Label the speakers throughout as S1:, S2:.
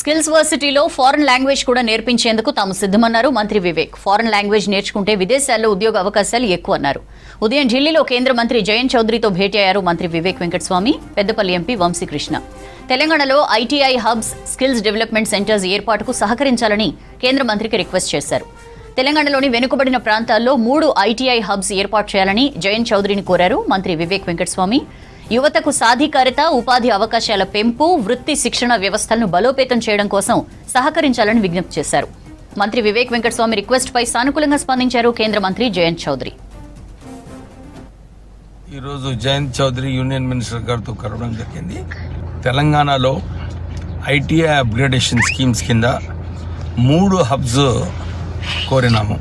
S1: Skills వర్సిటీలో foreign language కూడా నేర్పించేందుకు తాము సిద్ధమన్నారు మంత్రి వివేక్. ఫారెన్ లాంగ్వేజ్ నేర్చుకుంటే విదేశాల్లో ఉద్యోగ అవకాశాలు ఎక్కువ అన్నారు. ఉదయం ఢిల్లీలో కేంద్ర మంత్రి జయంత్ చౌదరితో భేటీ అయ్యారు మంత్రి వివేక్ వెంకటస్వామి. పెద్దపల్లి ఎంపీ వంశీకృష్ణ తెలంగాణలో ITI hubs, skills development centres ఏర్పాటుకు సహకరించాలని కేంద్ర మంత్రికి రిక్వెస్ట్ చేశారు. తెలంగాణలోని వెనుకబడిన ప్రాంతాల్లో 3 ఐటీఐ హబ్స్ ఏర్పాటు చేయాలని జయంత్ చౌదరిని కోరారు మంత్రి వివేక్ వెంకటస్వామి. యువతకు సాధికారత, ఉపాధి అవకాశాల పెంపు, వృత్తి శిక్షణ వ్యవస్థలను బలోపేతం చేయడం కోసం సహకరించాలని విజ్ఞప్తి చేశారు. మంత్రి వివేక్ వెంకటస్వామి రిక్వెస్ట్ పై సానుకూలంగా స్పందించారు కేంద్ర మంత్రి జయంత్ చౌదరి.
S2: ఈరోజు జయంత్ చౌదరి యూనియన్ మినిస్టర్ గారితో కలవడం జరిగింది. తెలంగాణలో ఐటీఐ అప్గ్రేడేషన్ స్కీమ్స్ కింద 3 హబ్స్ కోరినాము.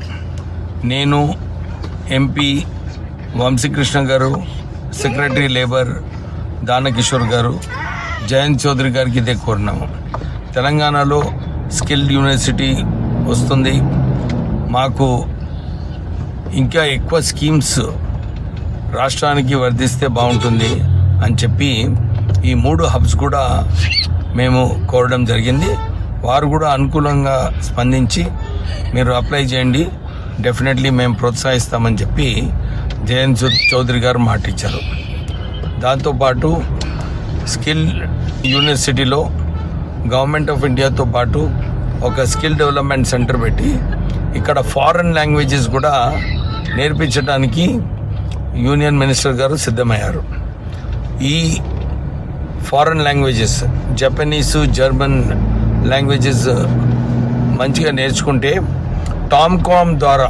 S2: నేను, ఎంపీ వంశీకృష్ణ గారు, సెక్రటరీ లేబర్ దానకిషోర్ గారు, జయంత్ చౌదరి గారికి ఇదే కోరినాము. తెలంగాణలో స్కిల్ యూనివర్సిటీ వస్తుంది, మాకు ఇంకా ఎక్కువ స్కీమ్స్ రాష్ట్రానికి వర్ధిస్తే బాగుంటుంది అని చెప్పి ఈ 3 హబ్స్ కూడా మేము కోరడం జరిగింది. వారు కూడా అనుకూలంగా స్పందించి మీరు అప్లై చేయండి, డెఫినెట్లీ మేము ప్రోత్సహిస్తామని చెప్పి జయంత్ చౌదరి గారు మాట ఇచ్చారు. దాంతోపాటు స్కిల్ యూనివర్సిటీలో గవర్నమెంట్ ఆఫ్ ఇండియాతో పాటు ఒక స్కిల్ డెవలప్మెంట్ సెంటర్ పెట్టి ఇక్కడ ఫారెన్ లాంగ్వేజెస్ కూడా నేర్పించడానికి యూనియన్ మినిస్టర్ గారు సిద్ధమయ్యారు. ఈ foreign languages, Japanese, German languages మంచిగా నేర్చుకుంటే టామ్కామ్ ద్వారా,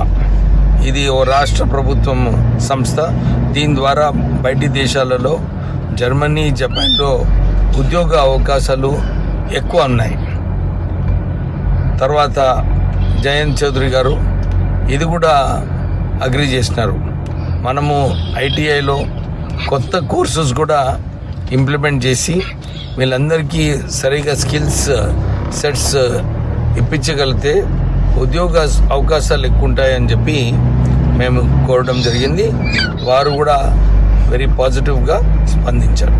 S2: ఇది ఓ రాష్ట్ర ప్రభుత్వం సంస్థ, దీని ద్వారా బయటి దేశాలలో జర్మనీ, జపాన్లో ఉద్యోగ అవకాశాలు ఎక్కువ ఉన్నాయి. తర్వాత జయంత్ చౌదరి గారు ఇది కూడా అగ్రీ చేసినారు. మనము ఐటీఐలో కొత్త కోర్సెస్ కూడా ఇంప్లిమెంట్ చేసి వీళ్ళందరికీ సరిగా స్కిల్స్ సెట్స్ ఇప్పించగలిగితే ఉద్యోగ అవకాశాలు ఎక్కువ ఉంటాయని చెప్పి మేము కోరడం జరిగింది. వారు కూడా వెరీ పాజిటివ్గా స్పందించారు.